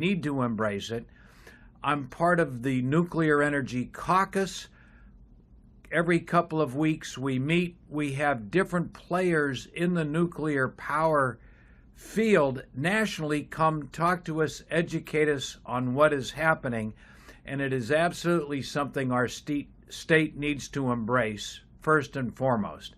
need to embrace it. I'm part of the Nuclear Energy Caucus. Every couple of weeks we meet. We have different players in the nuclear power field nationally come talk to us, educate us on what is happening, and it is absolutely something our state needs to embrace first and foremost.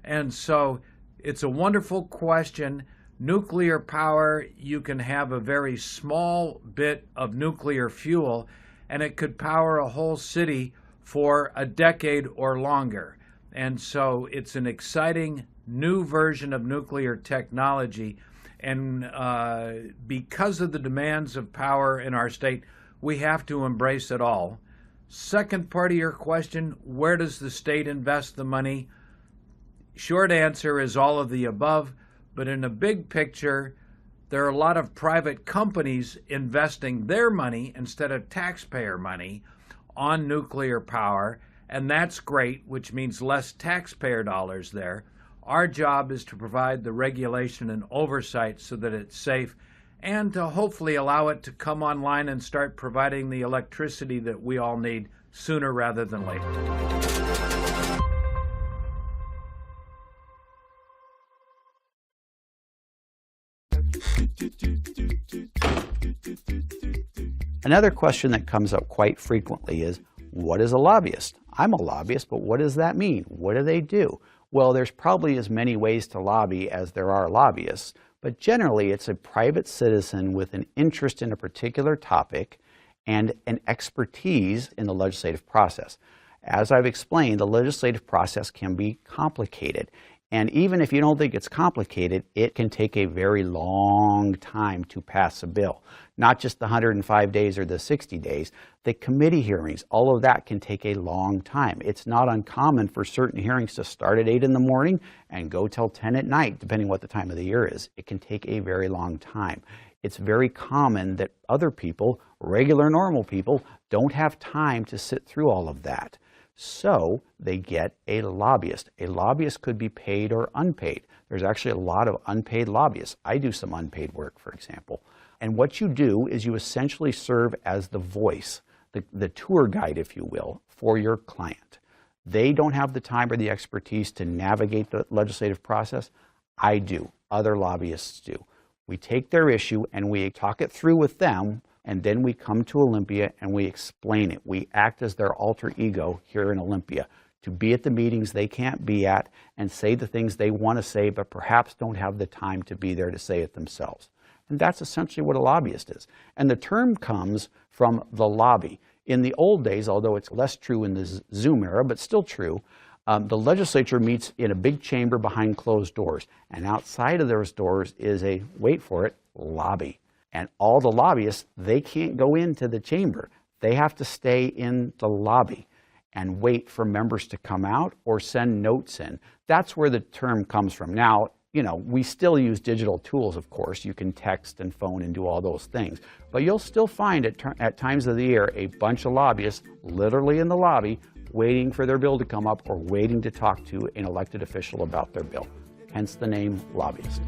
And so it's a wonderful question. Nuclear power, you can have a very small bit of nuclear fuel, and it could power a whole city for a decade or longer. And so it's an exciting new version of nuclear technology. And because of the demands of power in our state, we have to embrace it all. Second part of your question, where does the state invest the money? Short answer is all of the above, but in a big picture, there are a lot of private companies investing their money instead of taxpayer money on nuclear power, and that's great, which means less taxpayer dollars there. Our job is to provide the regulation and oversight so that it's safe and to hopefully allow it to come online and start providing the electricity that we all need sooner rather than later. Another question that comes up quite frequently is, what is a lobbyist? I'm a lobbyist, but what does that mean? What do they do? Well, there's probably as many ways to lobby as there are lobbyists, but generally it's a private citizen with an interest in a particular topic and an expertise in the legislative process. As I've explained, the legislative process can be complicated. And even if you don't think it's complicated, it can take a very long time to pass a bill. Not just the 105 days or the 60 days. The committee hearings, all of that can take a long time. It's not uncommon for certain hearings to start at 8 in the morning and go till 10 at night, depending what the time of the year is. It can take a very long time. It's very common that other people, regular normal people, don't have time to sit through all of that. So they get a lobbyist. A lobbyist could be paid or unpaid. There's actually a lot of unpaid lobbyists. I do some unpaid work, for example. And what you do is you essentially serve as the voice, the tour guide, if you will, for your client. They don't have the time or the expertise to navigate the legislative process. I do. Other lobbyists do. We take their issue and we talk it through with them, and then we come to Olympia and we explain it. We act as their alter ego here in Olympia to be at the meetings they can't be at and say the things they want to say but perhaps don't have the time to be there to say it themselves. And that's essentially what a lobbyist is. And the term comes from the lobby. In the old days, although it's less true in the Zoom era, but still true, the legislature meets in a big chamber behind closed doors. And outside of those doors is a, wait for it, lobby. And all the lobbyists, they can't go into the chamber. They have to stay in the lobby and wait for members to come out or send notes in. That's where the term comes from. Now, you know, we still use digital tools, of course. You can text and phone and do all those things. But you'll still find at times of the year a bunch of lobbyists literally in the lobby waiting for their bill to come up or waiting to talk to an elected official about their bill. Hence the name lobbyist.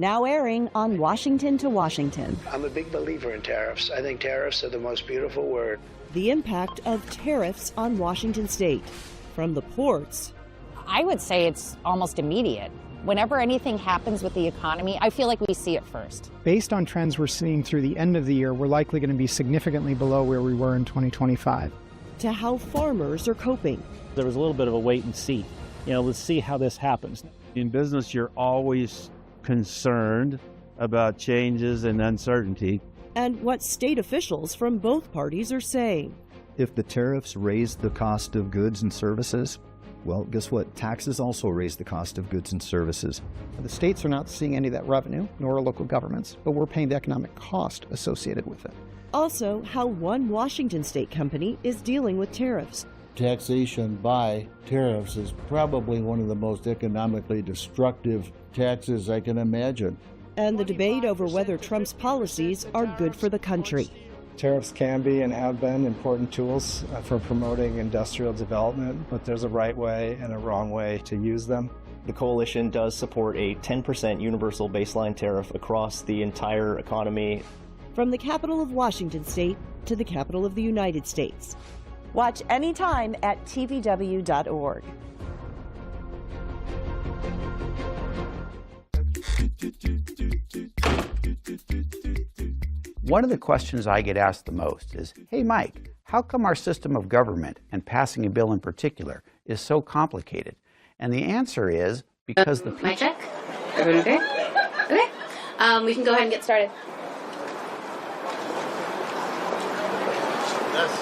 Now airing on Washington to Washington. I'm a big believer in tariffs. I think tariffs are the most beautiful word. The impact of tariffs on Washington state. From the ports. I would say it's almost immediate. Whenever anything happens with the economy, I feel like we see it first. Based on trends we're seeing through the end of the year, we're likely going to be significantly below where we were in 2025. To how farmers are coping. There was a little bit of a wait and see. You know, let's see how this happens. In business, you're always concerned about changes and uncertainty. And what state officials from both parties are saying. If the tariffs raise the cost of goods and services, well, guess what? Taxes also raise the cost of goods and services. The states are not seeing any of that revenue, nor are local governments, but we're paying the economic cost associated with it. Also, how one Washington state company is dealing with tariffs. Taxation by tariffs is probably one of the most economically destructive taxes I can imagine. And the debate over whether Trump's policies are good for the country. Tariffs can be and have been important tools for promoting industrial development, but there's a right way and a wrong way to use them. the coalition does support a 10% universal baseline tariff across the entire economy. From the capital of Washington State to the capital of the United States. Watch anytime at tvw.org. One of the questions I get asked the most is, hey Mike, how come our system of government, and passing a bill in particular, is so complicated? And the answer is because the Mic check. Everyone okay? Okay. We can go ahead and get started. That's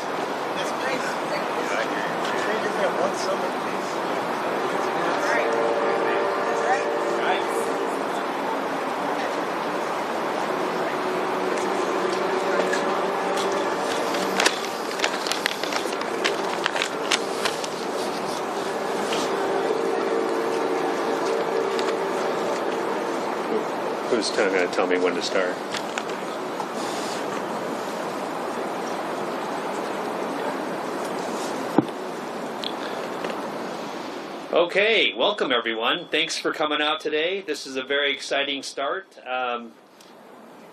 nice. They just have one summer, please. That's right. That's right. Who's going to tell me when to start? Okay, welcome everyone. Thanks for coming out today. This is a very exciting start.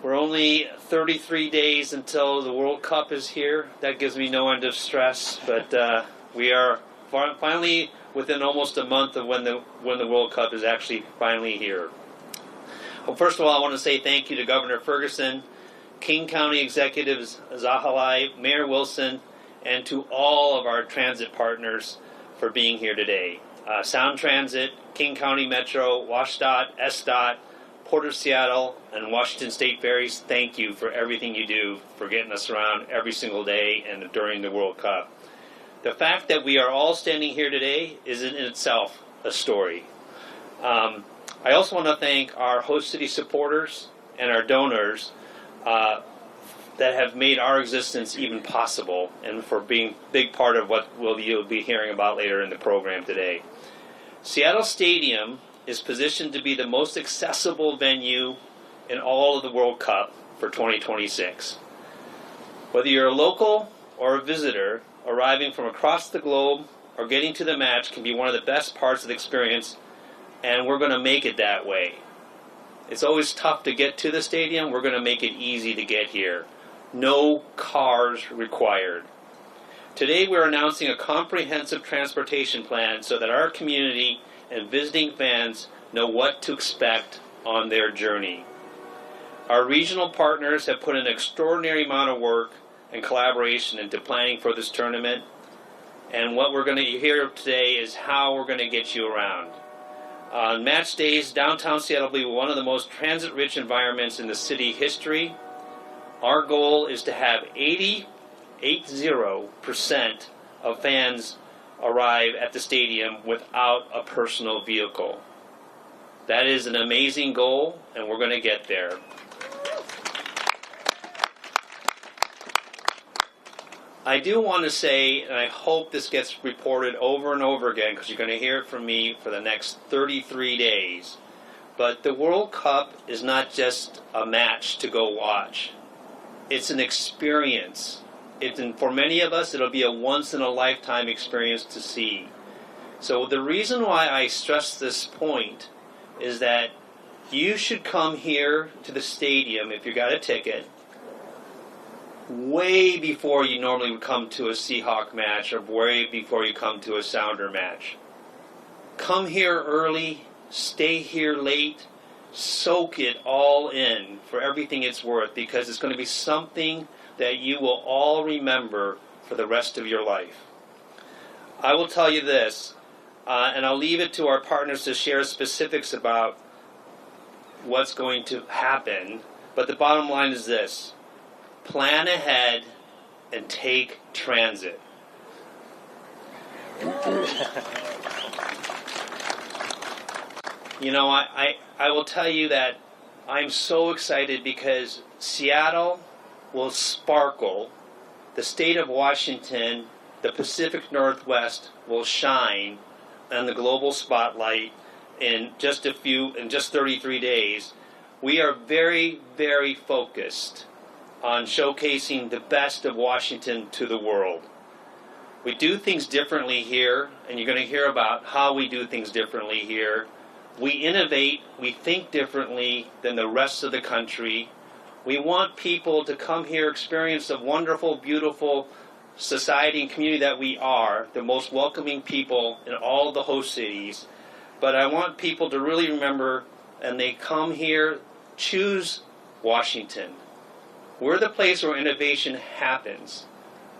We're only 33 days until the World Cup is here. That gives me no end of stress, but we are finally within almost a month of when the World Cup is actually finally here. Well, first of all, I want to say thank you to Governor Ferguson, King County Executive Zahilay, Mayor Wilson, and to all of our transit partners for being here today. Sound Transit, King County Metro, WSDOT, SDOT, Port of Seattle, and Washington State Ferries, thank you for everything you do for getting us around every single day and during the World Cup. The fact that we are all standing here today is in itself a story. I also want to thank our host city supporters and our donors that have made our existence even possible and for being a big part of what you'll be hearing about later in the program today. Seattle Stadium is positioned to be the most accessible venue in all of the World Cup for 2026. Whether you're a local or a visitor arriving from across the globe or getting to the match can be one of the best parts of the experience, and we're going to make it that way. It's always tough to get to the stadium. We're going to make it easy to get here. No cars required. Today we're announcing a comprehensive transportation plan so that our community and visiting fans know what to expect on their journey. Our regional partners have put an extraordinary amount of work and collaboration into planning for this tournament, and what we're going to hear today is how we're going to get you around. On match days, downtown Seattle will be one of the most transit-rich environments in the city history. Our goal is to have 80% of fans arrive at the stadium without a personal vehicle. That is an amazing goal, and we're going to get there. I do want to say, and I hope this gets reported over and over again because you're going to hear it from me for the next 33 days, but the World Cup is not just a match to go watch. It's an experience. For many of us, it'll be a once-in-a-lifetime experience to see. So the reason why I stress this point is that you should come here to the stadium if you got a ticket way before you normally would come to a Seahawk match or way before you come to a Sounder match. Come here early, stay here late, soak it all in for everything it's worth, because it's going to be something that you will all remember for the rest of your life. I will tell you this, and I'll leave it to our partners to share specifics about what's going to happen, but the bottom line is this: plan ahead and take transit. You know, I will tell you that I'm so excited because Seattle will sparkle, the state of Washington, the Pacific Northwest will shine on the global spotlight in just 33 days. We are very, very focused on showcasing the best of Washington to the world. We do things differently here, and you're going to hear about how we do things differently here. We innovate, we think differently than the rest of the country. We want people to come here, experience the wonderful, beautiful society and community that we are, the most welcoming people in all the host cities. But I want people to really remember, and they come here, choose Washington. We're the place where innovation happens.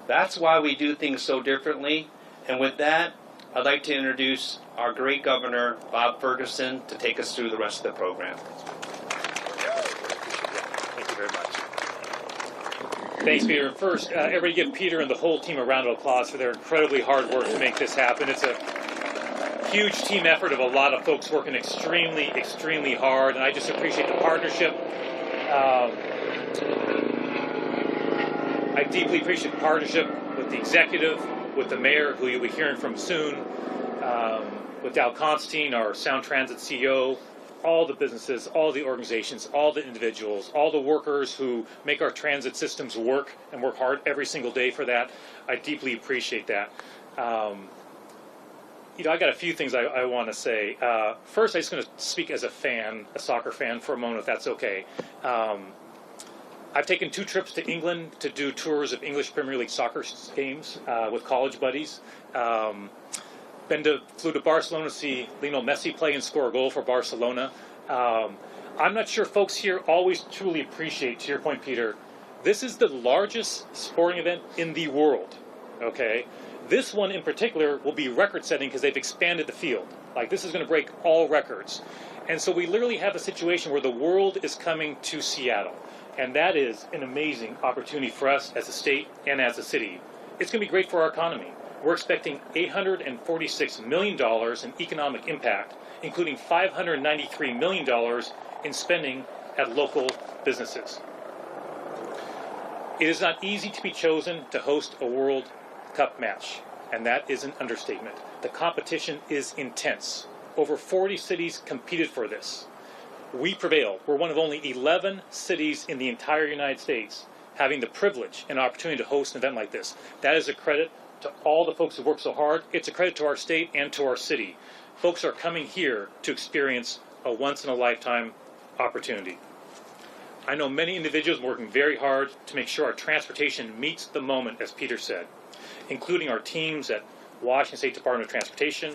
That's why we do things so differently. And with that, I'd like to introduce our great governor, Bob Ferguson, to take us through the rest of the program. Thank you very much. Thanks, Peter. First, everybody give Peter and the whole team a round of applause for their incredibly hard work to make this happen. It's a huge team effort of a lot of folks working extremely, extremely hard, and I just appreciate the partnership. I deeply appreciate the partnership with the executive, with the mayor, who you'll be hearing from soon, with Dow Constantine, our Sound Transit CEO, all the businesses, all the organizations, all the individuals, all the workers who make our transit systems work and work hard every single day for that. I deeply appreciate that. I got a few things I want to say. First, I'm just going to speak as a fan, a soccer fan, for a moment, if that's okay. I've taken 2 trips to England to do tours of English Premier League soccer games with college buddies. Flew to Barcelona to see Lionel Messi play and score a goal for Barcelona. I'm not sure folks here always truly appreciate, to your point, Peter, this is the largest sporting event in the world, okay? This one in particular will be record-setting because they've expanded the field. Like, this is going to break all records. And so we literally have a situation where the world is coming to Seattle. And that is an amazing opportunity for us as a state and as a city. It's going to be great for our economy. We're expecting $846 million in economic impact, including $593 million in spending at local businesses. It is not easy to be chosen to host a World Cup match, and that is an understatement. The competition is intense. Over 40 cities competed for this. We prevailed. We're one of only 11 cities in the entire United States having the privilege and opportunity to host an event like this. That is a credit to all the folks who worked so hard. It's a credit to our state and to our city. Folks are coming here to experience a once-in-a-lifetime opportunity. I know many individuals working very hard to make sure our transportation meets the moment, as Peter said, including our teams at Washington State Department of Transportation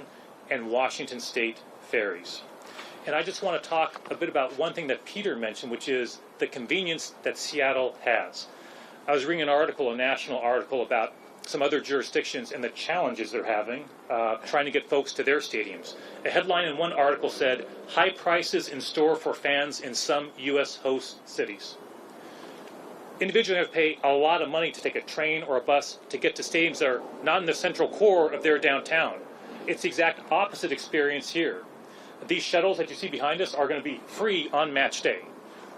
and Washington State Ferries. And I just want to talk a bit about one thing that Peter mentioned, which is the convenience that Seattle has. I was reading an article, a national article, about some other jurisdictions and the challenges they're having trying to get folks to their stadiums. A headline in one article said, "High prices in store for fans in some U.S. host cities." Individuals have to pay a lot of money to take a train or a bus to get to stadiums that are not in the central core of their downtown. It's the exact opposite experience here. These shuttles that you see behind us are going to be free on match day.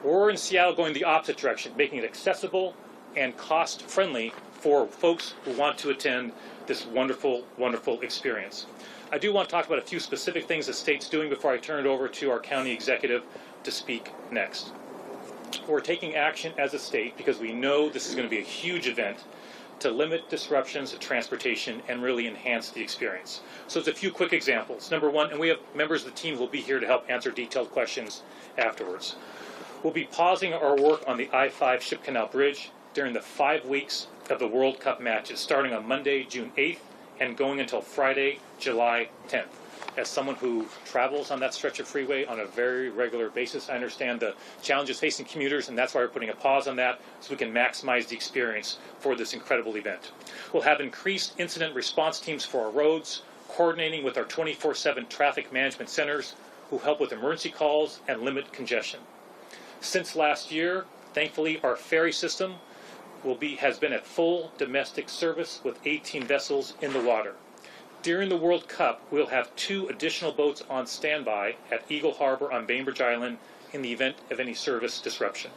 We're in Seattle going the opposite direction, making it accessible and cost-friendly for folks who want to attend this wonderful, wonderful experience. I do want to talk about a few specific things the state's doing before I turn it over to our county executive to speak next. We're taking action as a state because we know this is going to be a huge event to limit disruptions to transportation and really enhance the experience. So it's a few quick examples. Number one, and we have members of the team who will be here to help answer detailed questions afterwards. We'll be pausing our work on the I-5 Ship Canal Bridge during the 5 weeks of the World Cup matches, starting on Monday, June 8th, and going until Friday, July 10th. As someone who travels on that stretch of freeway on a very regular basis, I understand the challenges facing commuters, and that's why we're putting a pause on that so we can maximize the experience for this incredible event. We'll have increased incident response teams for our roads, coordinating with our 24/7 traffic management centers who help with emergency calls and limit congestion. Since last year, thankfully, our ferry system has been at full domestic service with 18 vessels in the water. During the World Cup, we'll have 2 additional boats on standby at Eagle Harbor on Bainbridge Island in the event of any service disruption.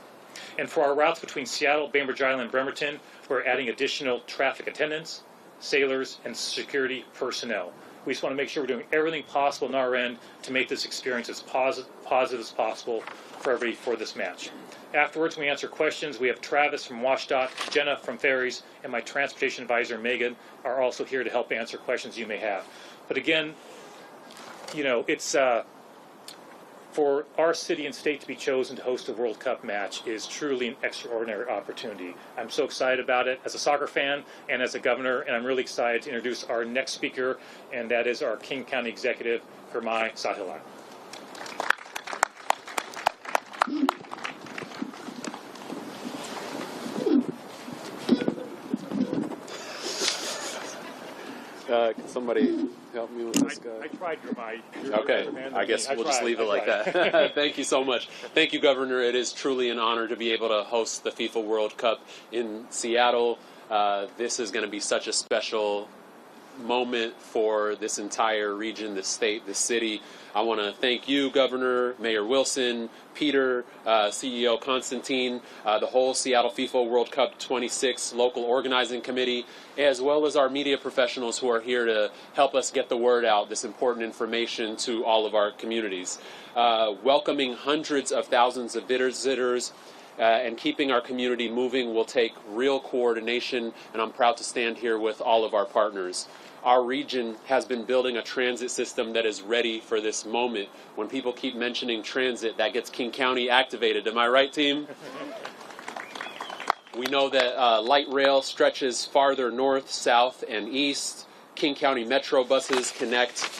And for our routes between Seattle, Bainbridge Island, and Bremerton, we're adding additional traffic attendants, sailors, and security personnel. We just want to make sure we're doing everything possible on our end to make this experience as positive as possible for everybody for this match. Afterwards, we answer questions. We have Travis from WSDOT, Jenna from Ferries, and my transportation advisor, Megan, are also here to help answer questions you may have. But again, you know, it's For our city and state to be chosen to host a World Cup match is truly an extraordinary opportunity. I'm so excited about it as a soccer fan and as a governor, and I'm really excited to introduce our next speaker, and that is our King County Executive Girmay Zahilay. Can somebody help me with this guy? I tried, Girmay. Okay, I guess we'll just leave it like that. Thank you so much. Thank you, Governor. It is truly an honor to be able to host the FIFA World Cup in Seattle. This is going to be such a special moment for this entire region, this state, this city. I want to thank you, Governor, Mayor Wilson, Peter, CEO Constantine, the whole Seattle FIFA World Cup 26 local organizing committee, as well as our media professionals who are here to help us get the word out, this important information to all of our communities. Welcoming hundreds of thousands of visitors and keeping our community moving will take real coordination, and I'm proud to stand here with all of our partners. Our region has been building a transit system that is ready for this moment. When people keep mentioning transit, that gets King County activated. Am I right, team? We know that light rail stretches farther north, south, and east. King County Metro buses connect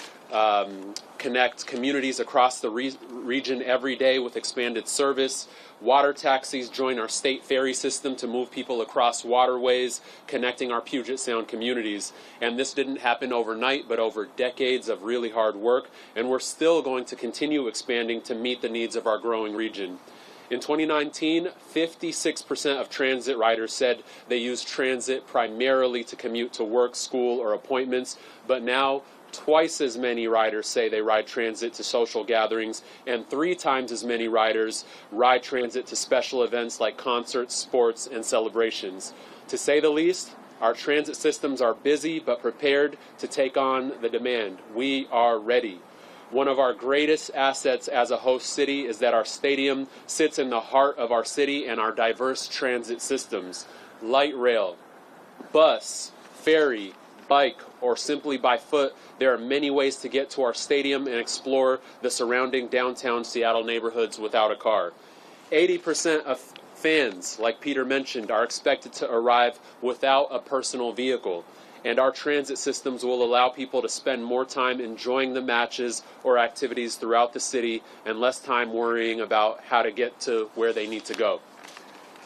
communities across the region every day with expanded service. Water taxis join our state ferry system to move people across waterways, connecting our Puget Sound communities. And this didn't happen overnight, but over decades of really hard work, and we're still going to continue expanding to meet the needs of our growing region. In 2019, 56% of transit riders said they use transit primarily to commute to work, school, or appointments, but now twice as many riders say they ride transit to social gatherings, and 3 times as many riders ride transit to special events like concerts, sports, and celebrations. To say the least, our transit systems are busy but prepared to take on the demand. We are ready. One of our greatest assets as a host city is that our stadium sits in the heart of our city and our diverse transit systems. Light rail, bus, ferry, bike, or simply by foot, there are many ways to get to our stadium and explore the surrounding downtown Seattle neighborhoods without a car. 80% of fans, like Peter mentioned, are expected to arrive without a personal vehicle, and our transit systems will allow people to spend more time enjoying the matches or activities throughout the city and less time worrying about how to get to where they need to go.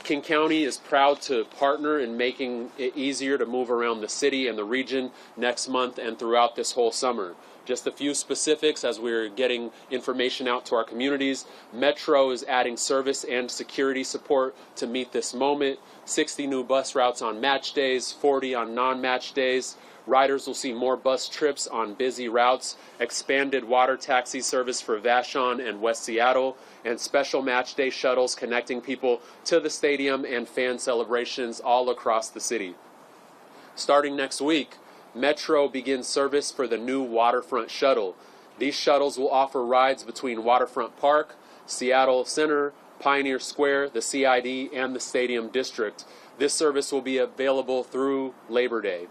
King County is proud to partner in making it easier to move around the city and the region next month and throughout this whole summer. Just a few specifics as we're getting information out to our communities. Metro is adding service and security support to meet this moment. 60 new bus routes on match days, 40 on non-match days. Riders will see more bus trips on busy routes, expanded water taxi service for Vashon and West Seattle, and special match day shuttles connecting people to the stadium and fan celebrations all across the city. Starting next week, Metro begins service for the new Waterfront Shuttle. These shuttles will offer rides between Waterfront Park, Seattle Center, Pioneer Square, the CID, and the Stadium District. This service will be available through Labor Day.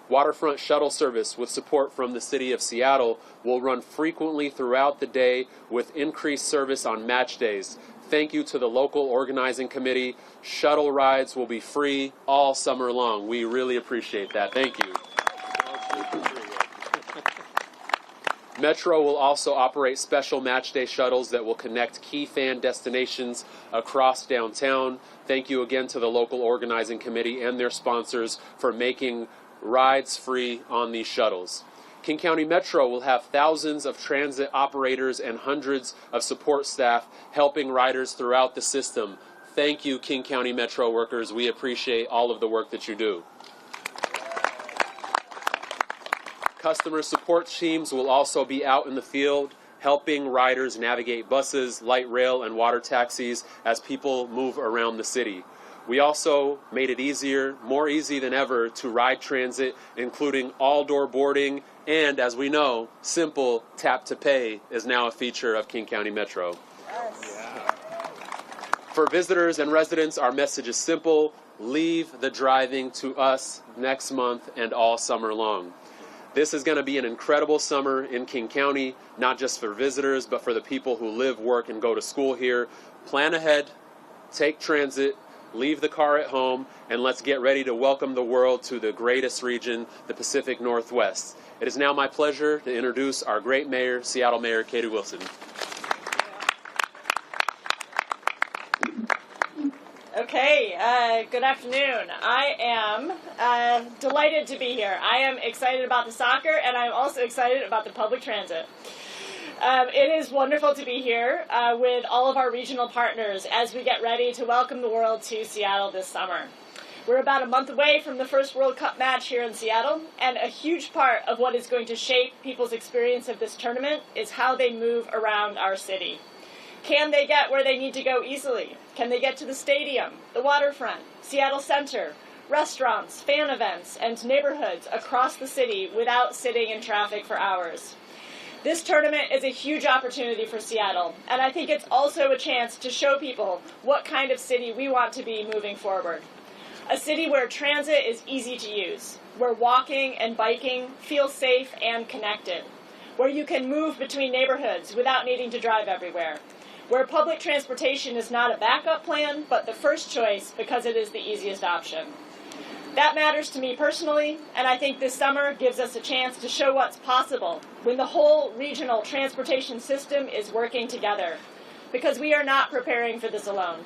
Waterfront shuttle service with support from the City of Seattle will run frequently throughout the day with increased service on match days. Thank you to the local organizing committee. Shuttle rides will be free all summer long. We really appreciate that. Thank you. Metro will also operate special match day shuttles that will connect key fan destinations across downtown. Thank you again to the local organizing committee and their sponsors for making rides free on these shuttles. King County Metro will have thousands of transit operators and hundreds of support staff helping riders throughout the system. Thank you, King County Metro workers. We appreciate all of the work that you do. Customer support teams will also be out in the field helping riders navigate buses, light rail, and water taxis as people move around the city. We also made it easier, more easy than ever, to ride transit, including all-door boarding, and as we know, simple tap to pay is now a feature of King County Metro. Yes. For visitors and residents, our message is simple: leave the driving to us next month and all summer long. This is going to be an incredible summer in King County, not just for visitors, but for the people who live, work, and go to school here. Plan ahead, take transit, leave the car at home, and let's get ready to welcome the world to the greatest region, the Pacific Northwest. It is now my pleasure to introduce our great mayor, Seattle Mayor Katie Wilson. Okay, good afternoon. I am delighted to be here. I am excited about the soccer, and I'm also excited about the public transit. It is wonderful to be here with all of our regional partners as we get ready to welcome the world to Seattle this summer. We're about a month away from the first World Cup match here in Seattle, and a huge part of what is going to shape people's experience of this tournament is how they move around our city. Can they get where they need to go easily? Can they get to the stadium, the waterfront, Seattle Center, restaurants, fan events, and neighborhoods across the city without sitting in traffic for hours? This tournament is a huge opportunity for Seattle, and I think it's also a chance to show people what kind of city we want to be moving forward. A city where transit is easy to use, where walking and biking feel safe and connected, where you can move between neighborhoods without needing to drive everywhere, where public transportation is not a backup plan, but the first choice because it is the easiest option. That matters to me personally, and I think this summer gives us a chance to show what's possible when the whole regional transportation system is working together, because we are not preparing for this alone.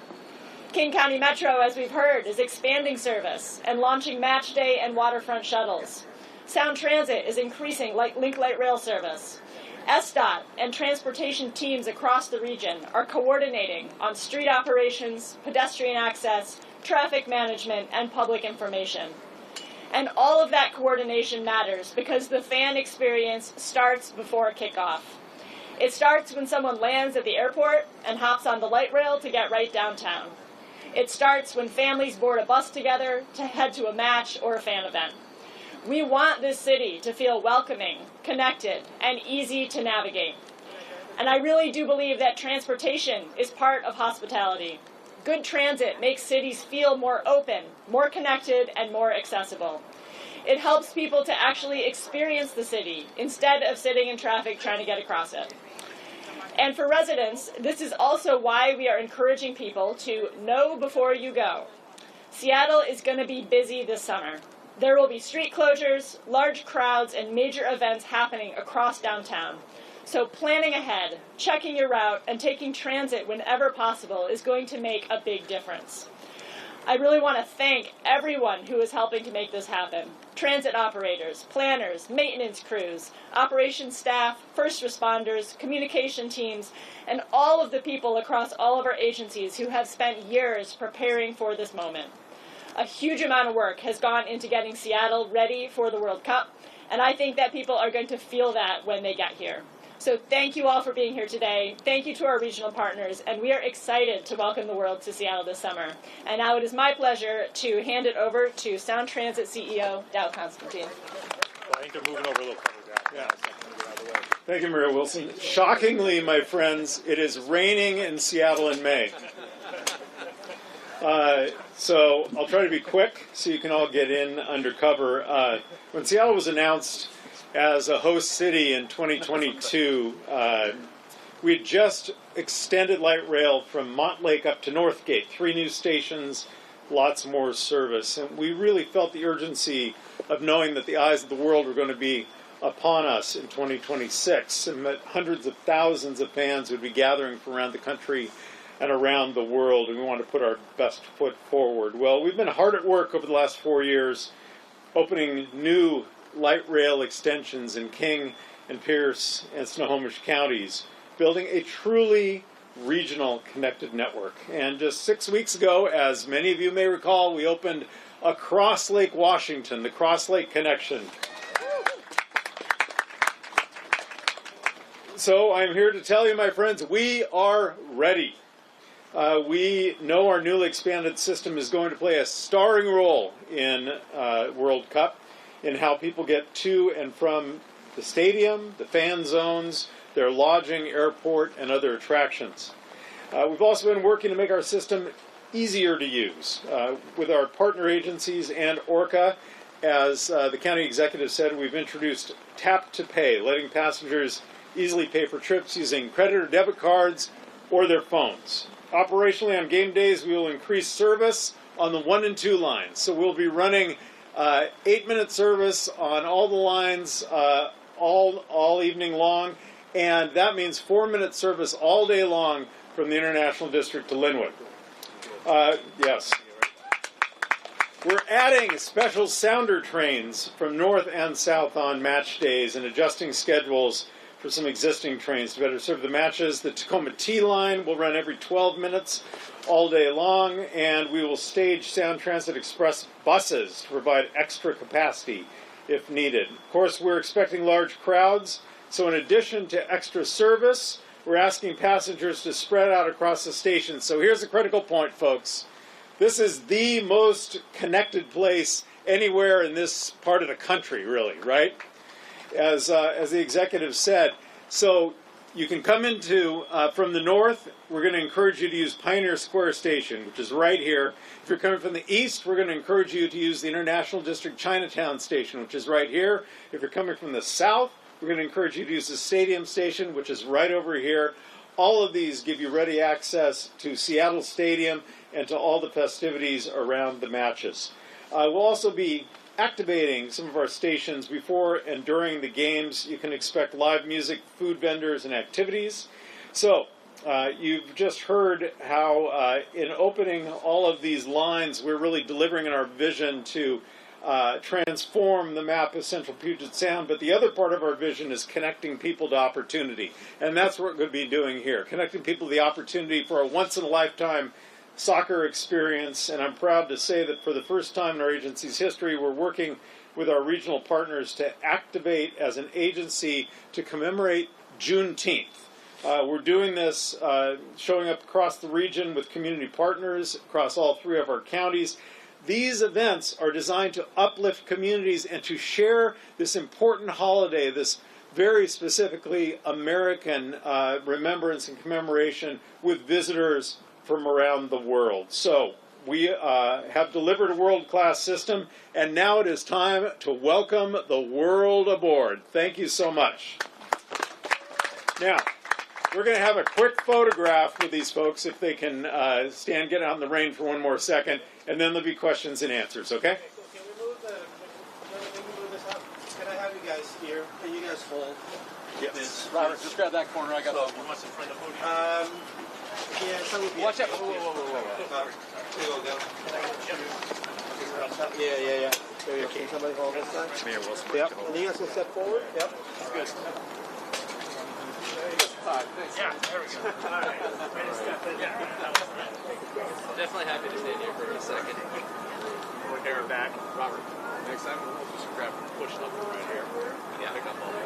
King County Metro, as we've heard, is expanding service and launching matchday and waterfront shuttles. Sound Transit is increasing link light rail service. SDOT and transportation teams across the region are coordinating on street operations, pedestrian access, traffic management, and public information. And all of that coordination matters because the fan experience starts before kickoff. It starts when someone lands at the airport and hops on the light rail to get right downtown. It starts when families board a bus together to head to a match or a fan event. We want this city to feel welcoming, connected, and easy to navigate. And I really do believe that transportation is part of hospitality. Good transit makes cities feel more open, more connected, and more accessible. It helps people to actually experience the city instead of sitting in traffic trying to get across it. And for residents, this is also why we are encouraging people to know before you go. Seattle is going to be busy this summer. There will be street closures, large crowds, and major events happening across downtown. So planning ahead, checking your route, and taking transit whenever possible is going to make a big difference. I really want to thank everyone who is helping to make this happen. Transit operators, planners, maintenance crews, operations staff, first responders, communication teams, and all of the people across all of our agencies who have spent years preparing for this moment. A huge amount of work has gone into getting Seattle ready for the World Cup, and I think that people are going to feel that when they get here. So thank you all for being here today. Thank you to our regional partners, and we are excited to welcome the world to Seattle this summer. And now it is my pleasure to hand it over to Sound Transit CEO Dow Constantine. Well, I think they're moving over a little cover. Yeah. Thank you, Maria Wilson. Shockingly, my friends, it is raining in Seattle in May. So I'll try to be quick so you can all get in under cover. When Seattle was announced as a host city in 2022, we had just extended light rail from Montlake up to Northgate, 3 new stations, lots more service. And we really felt the urgency of knowing that the eyes of the world were going to be upon us in 2026, and that hundreds of thousands of fans would be gathering from around the country and around the world, and we want to put our best foot forward. Well, we've been hard at work over the last 4 years, opening new light rail extensions in King and Pierce and Snohomish counties, building a truly regional connected network. And just 6 weeks ago, as many of you may recall, we opened across Lake Washington, the Cross Lake Connection. So I'm here to tell you, my friends, we are ready. We know our newly expanded system is going to play a starring role in World Cup, in how people get to and from the stadium, the fan zones, their lodging, airport, and other attractions. We've also been working to make our system easier to use with our partner agencies and ORCA, as the county executive said, we've introduced tap to pay, letting passengers easily pay for trips using credit or debit cards or their phones. Operationally, on game days, we will increase service on the 1 and 2 lines. So we'll be running 8-minute service on all the lines all evening long, and that means 4-minute service all day long from the International District to Linwood. Yes. We're adding special sounder trains from north and south on match days and adjusting schedules for some existing trains to better serve the matches. The Tacoma T line will run every 12 minutes all day long, and we will stage Sound Transit Express buses to provide extra capacity if needed. Of course, we're expecting large crowds, so in addition to extra service, we're asking passengers to spread out across the station. So here's a critical point, folks. This is the most connected place anywhere in this part of the country, really, right? As the executive said. So you can come into, from the north, we're going to encourage you to use Pioneer Square Station, which is right here. If you're coming from the east, we're going to encourage you to use the International District Chinatown Station, which is right here. If you're coming from the south, we're going to encourage you to use the Stadium Station, which is right over here. All of these give you ready access to Seattle Stadium and to all the festivities around the matches. We'll also be activating some of our stations before and during the games. You can expect live music, food vendors, and activities. So you've just heard how in opening all of these lines, we're really delivering on our vision to transform the map of Central Puget Sound, but the other part of our vision is connecting people to opportunity. And that's what we're going to be doing here, connecting people to the opportunity for a once-in-a-lifetime soccer experience. And I'm proud to say that for the first time in our agency's history, we're working with our regional partners to activate as an agency to commemorate Juneteenth. We're doing this, showing up across the region with community partners across all 3 of our counties. These events are designed to uplift communities and to share this important holiday, this very specifically American remembrance and commemoration with visitors from around the world. So we have delivered a world-class system, and now it is time to welcome the world aboard. Thank you so much. Now, we're going to have a quick photograph with these folks, if they can get out in the rain for one more second, and then there'll be questions and answers, okay? Can we move this up? Can I have you guys here? Can you guys hold this? Robert, just grab that corner. I got the what's in front of the podium? Yeah, so watch out. Whoa. Yeah. There you go. Can somebody hold this side? Mayor Wilson. Yep. And you guys can step forward. Yep. Good. Yeah, there we go. All right. Definitely happy to stand here for a second. We're here back. Robert, next time we'll just grab push up right here. Yeah. Pick up all the way.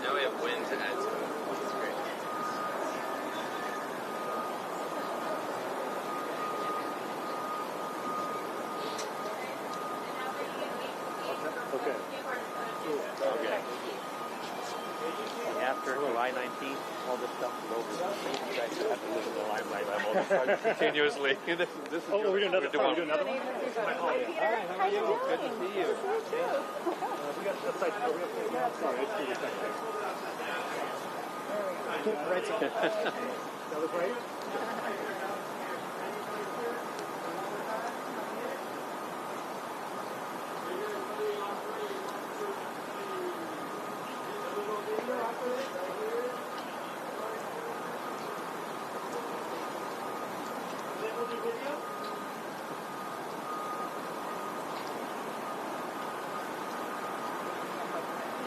Now we have wind to add to it. That's great. Okay. And after July 19th, all this stuff is over. You guys have to live in the limelight almost continuously. This is we're doing another one. Oh, yeah. How you doing? Good to see you. We got the side. Right side. That was right.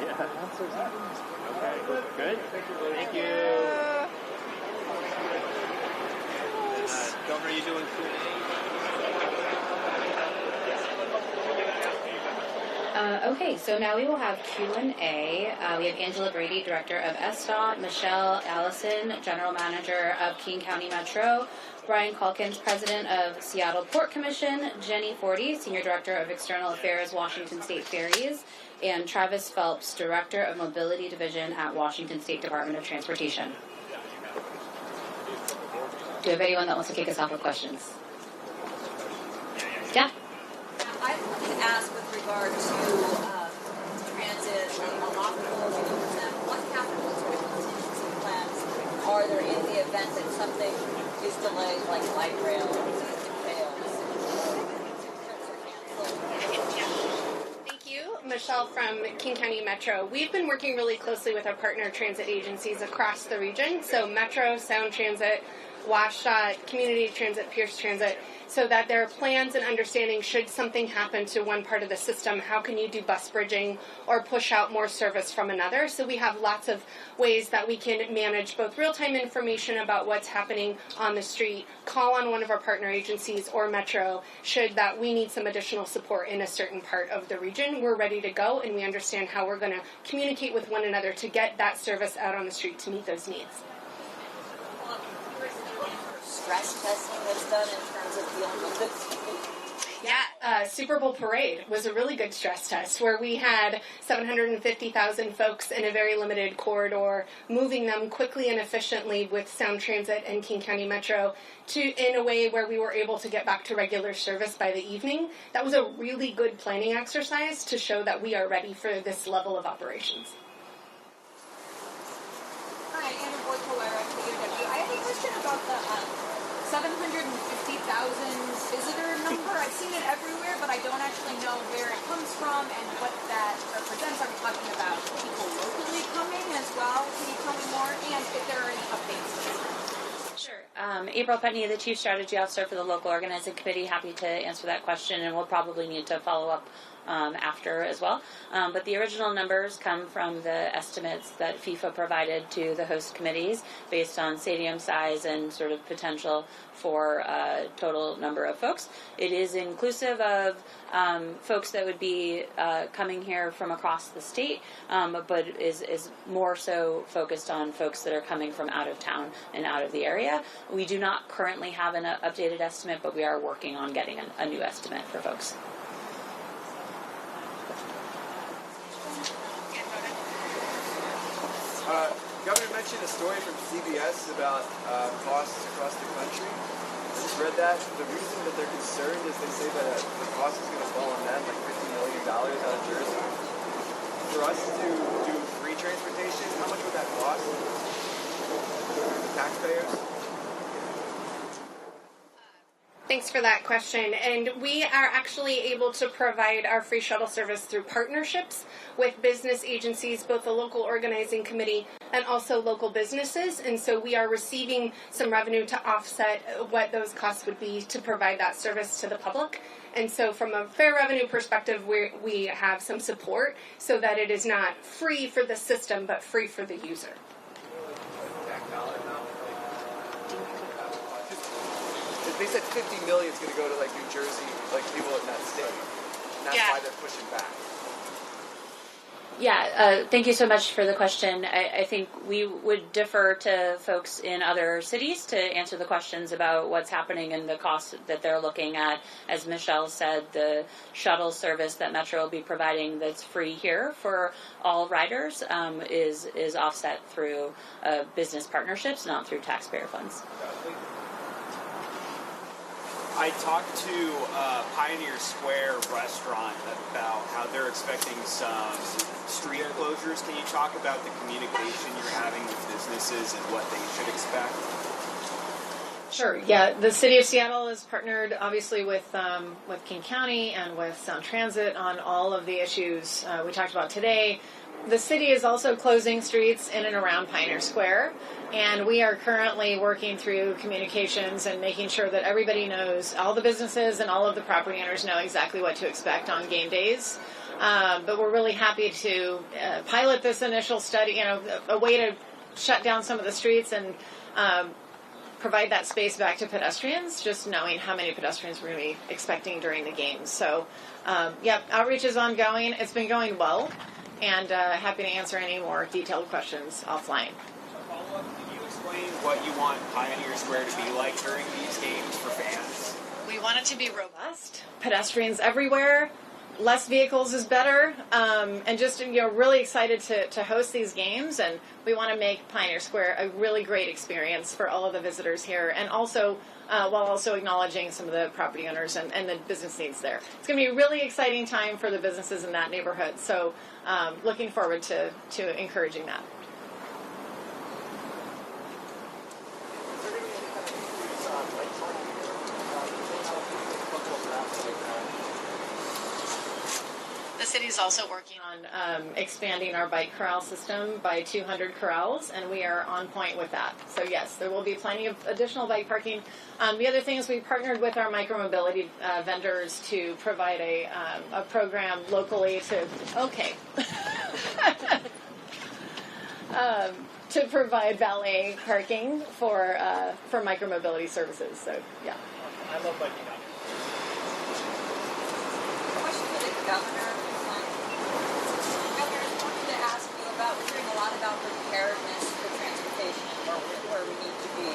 Yeah. Okay. Good. Thank you. Governor, are you doing Q&A? Okay, so now we will have Q&A. We have Angela Brady, Director of SDOT, Michelle Allison, General Manager of King County Metro, Brian Calkins, President of Seattle Port Commission, Jenny Forty, Senior Director of External Affairs, Washington State Ferries, and Travis Phelps, Director of Mobility Division at Washington State Department of Transportation. Do we have anyone that wants to kick us off with questions? Yeah. I wanted to ask with regard to transit, a lot of people are using them. What happens with contingency plans? Are there in the event that something is delayed, like light rail fails? Thank you, Michelle from King County Metro. We've been working really closely with our partner transit agencies across the region, so Metro, Sound Transit, WSDOT, Community Transit, Pierce Transit, so that there are plans and understanding should something happen to one part of the system, how can you do bus bridging or push out more service from another. So we have lots of ways that we can manage both real-time information about what's happening on the street, call on one of our partner agencies or Metro should that we need some additional support in a certain part of the region. We're ready to go and we understand how we're going to communicate with one another to get that service out on the street to meet those needs. Stress testing that's done in terms of dealing with this? Yeah, Super Bowl parade was a really good stress test where we had 750,000 folks in a very limited corridor, moving them quickly and efficiently with Sound Transit and King County Metro in a way where we were able to get back to regular service by the evening. That was a really good planning exercise to show that we are ready for this level of operations. Hi, Anna Boyd-Polera, KUW. I have a question about the 750,000 visitor number. I've seen it everywhere, but I don't actually know where it comes from and what that represents. Are we talking about people locally coming as well? Can you tell me more? And if there are any updates? Sure. April Putney, the Chief Strategy Officer for the Local Organizing Committee, happy to answer that question, and we'll probably need to follow up after as well. But the original numbers come from the estimates that FIFA provided to the host committees based on stadium size and sort of potential for total number of folks. It is inclusive of folks that would be coming here from across the state, but is more so focused on folks that are coming from out of town and out of the area. We do not currently have an updated estimate, but we are working on getting a new estimate for folks. Governor mentioned a story from CBS about costs across the country. I just read that. The reason that they're concerned is they say that the cost is going to fall on them, like $50 million out of Jersey. For us to do free transportation, how much would that cost the taxpayers? Thanks for that question. And we are actually able to provide our free shuttle service through partnerships with business agencies, both the local organizing committee and also local businesses. And so we are receiving some revenue to offset what those costs would be to provide that service to the public. And so from a fair revenue perspective, we have some support so that it is not free for the system, but free for the user. They said $50 million is going to go to like New Jersey, like people in that state. And that's why they're pushing back. Yeah, thank you so much for the question. I think we would defer to folks in other cities to answer the questions about what's happening and the costs that they're looking at. As Michelle said, the shuttle service that Metro will be providing that's free here for all riders is offset through business partnerships, not through taxpayer funds. I talked to Pioneer Square Restaurant about how they're expecting some street closures. Can you talk about the communication you're having with businesses and what they should expect? Sure. Yeah, the City of Seattle is partnered, obviously, with King County and with Sound Transit on all of the issues we talked about today. The city is also closing streets in and around Pioneer Square, and we are currently working through communications and making sure that everybody knows, all the businesses and all of the property owners know exactly what to expect on game days. But we're really happy to pilot this initial study, a way to shut down some of the streets and provide that space back to pedestrians, just knowing how many pedestrians we're going to be expecting during the games. So, outreach is ongoing. It's been going well, and happy to answer any more detailed questions offline. Follow-up, can you explain what you want Pioneer Square to be like during these games for fans? We want it to be robust. Pedestrians everywhere. Less vehicles is better, and just really excited to host these games, and we want to make Pioneer Square a really great experience for all of the visitors here, and also while also acknowledging some of the property owners and the business needs there. It's going to be a really exciting time for the businesses in that neighborhood, so looking forward to encouraging that. The city is also working on expanding our bike corral system by 200 corrals, and we are on point with that. So yes, there will be plenty of additional bike parking. The other thing is we partnered with our micromobility vendors to provide a program locally to provide valet parking for micromobility services. So yeah. I love biking out. Question for the governor. Governor, I wanted to ask you about, we're hearing a lot about preparedness for transportation and where we need to be.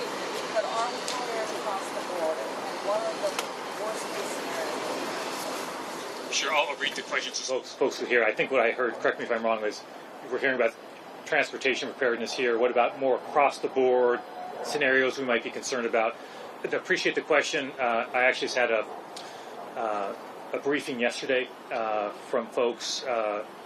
But are we prepared across the board? And what are the worst case scenarios? Sure, I'll read the questions to folks who hear. I think what I heard, correct me if I'm wrong, is we're hearing about transportation preparedness here. What about more across the board scenarios we might be concerned about? I appreciate the question. I actually just had a briefing yesterday from folks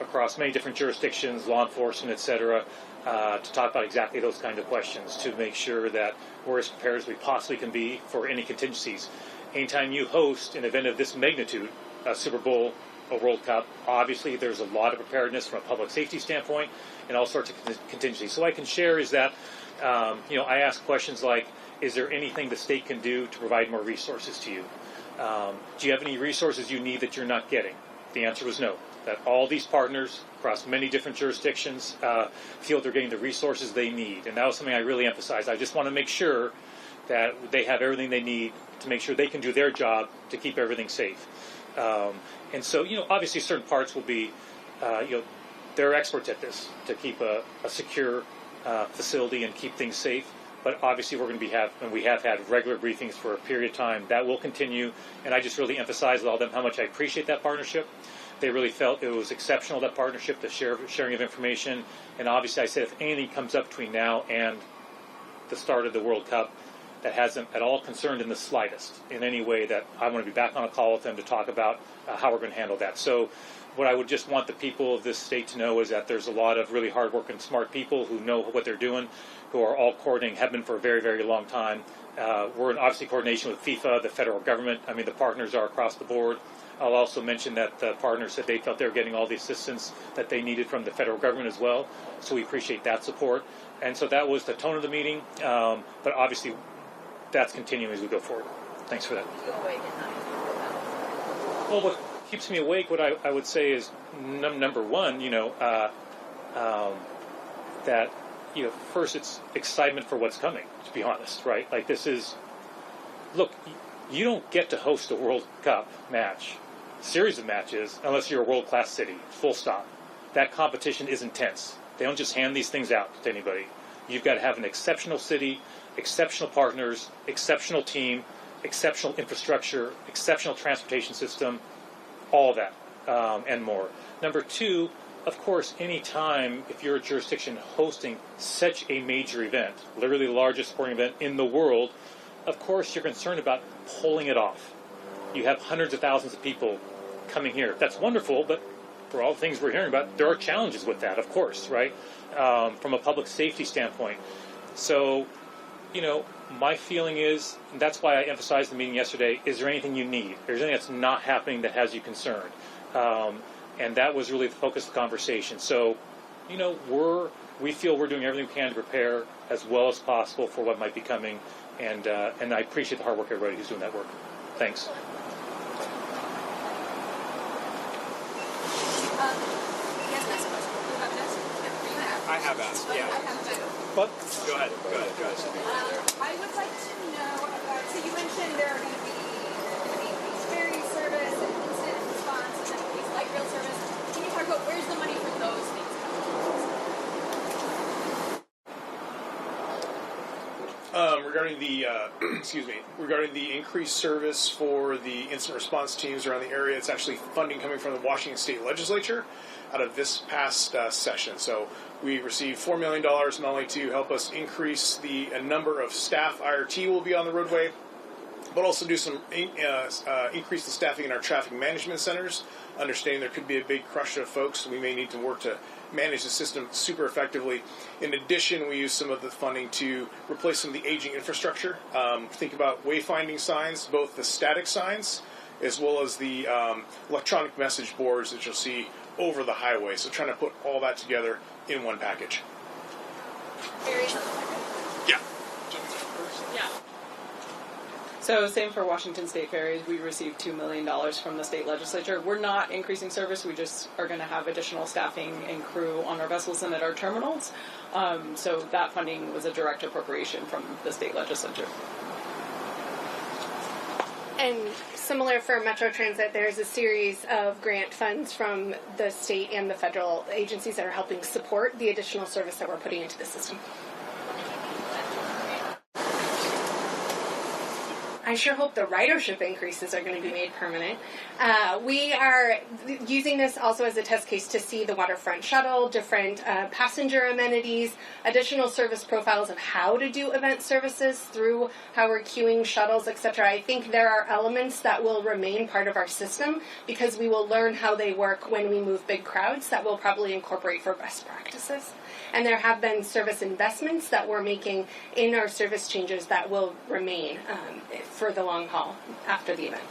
across many different jurisdictions, law enforcement, et cetera, to talk about exactly those kind of questions to make sure that we're as prepared as we possibly can be for any contingencies. Anytime you host an event of this magnitude, a Super Bowl, a World Cup, obviously there's a lot of preparedness from a public safety standpoint and all sorts of contingencies. So what I can share is that, I ask questions like, is there anything the state can do to provide more resources to you? Do you have any resources you need that you're not getting? The answer was no. That all these partners across many different jurisdictions feel they're getting the resources they need. And that was something I really emphasized. I just want to make sure that they have everything they need to make sure they can do their job to keep everything safe. And so, obviously certain parts will be, they're experts at this, to keep a secure facility and keep things safe. But obviously we're going to and we have had regular briefings for a period of time. That will continue, and I just really emphasize with all of them how much I appreciate that partnership. They really felt it was exceptional, that partnership, the sharing of information. And obviously I said if anything comes up between now and the start of the World Cup that has them at all concerned in the slightest, in any way, that I want to be back on a call with them to talk about how we're going to handle that. So what I would just want the people of this state to know is that there's a lot of really hard-working, smart people who know what they're doing, who are all coordinating, have been for a very, very long time. We're in obviously coordination with FIFA, the federal government. I mean, the partners are across the board. I'll also mention that the partners said they felt they were getting all the assistance that they needed from the federal government as well. So we appreciate that support. And so that was the tone of the meeting. But obviously, that's continuing as we go forward. Thanks for that. Well, what keeps me awake, what I would say is, number one, that, first it's excitement for what's coming, to be honest, right? Like this is, look, you don't get to host a World Cup match, series of matches, unless you're a world-class city, full stop. That competition is intense. They don't just hand these things out to anybody. You've got to have an exceptional city, exceptional partners, exceptional team, exceptional infrastructure, exceptional transportation system, all that, and more. Number two, of course, any time, if you're a jurisdiction hosting such a major event, literally the largest sporting event in the world, of course you're concerned about pulling it off. You have hundreds of thousands of people coming here. That's wonderful, but for all the things we're hearing about, there are challenges with that, of course, right? From a public safety standpoint. So, my feeling is, and that's why I emphasized the meeting yesterday, is there anything you need? Is there anything that's not happening that has you concerned? And that was really the focus of the conversation. So, we feel we're doing everything we can to prepare as well as possible for what might be coming. And I appreciate the hard work of everybody who's doing that work. Thanks. Yes, next question. I have asked, yeah. I have too. But go ahead. I would like to know about, so you mentioned there are going to be increased ferry service and incident response and then increased light rail service. Can you talk about where's the money for those things Regarding the regarding the increased service for the incident response teams around the area, it's actually funding coming from the Washington State Legislature out of this past session. So we received $4 million not only to help us increase the number of staff IRT will be on the roadway, but also do some increase the staffing in our traffic management centers. Understanding there could be a big crush of folks, we may need to work to manage the system super effectively. In addition, we use some of the funding to replace some of the aging infrastructure. Think about wayfinding signs, both the static signs as well as the electronic message boards that you'll see over the highway. So trying to put all that together in one package. Yeah. Yeah. So same for Washington State Ferries. We received $2 million from the state legislature. We're not increasing service. We just are going to have additional staffing and crew on our vessels and at our terminals. So that funding was a direct appropriation from the state legislature. And similar for Metro Transit, there's a series of grant funds from the state and the federal agencies that are helping support the additional service that we're putting into the system. I sure hope the ridership increases are going to be made permanent. We are using this also as a test case to see the waterfront shuttle, different passenger amenities, additional service profiles of how to do event services through how we're queuing shuttles, etc. I think there are elements that will remain part of our system because we will learn how they work when we move big crowds that we'll probably incorporate for best practices. And there have been service investments that we're making in our service changes that will remain for the long haul after the event.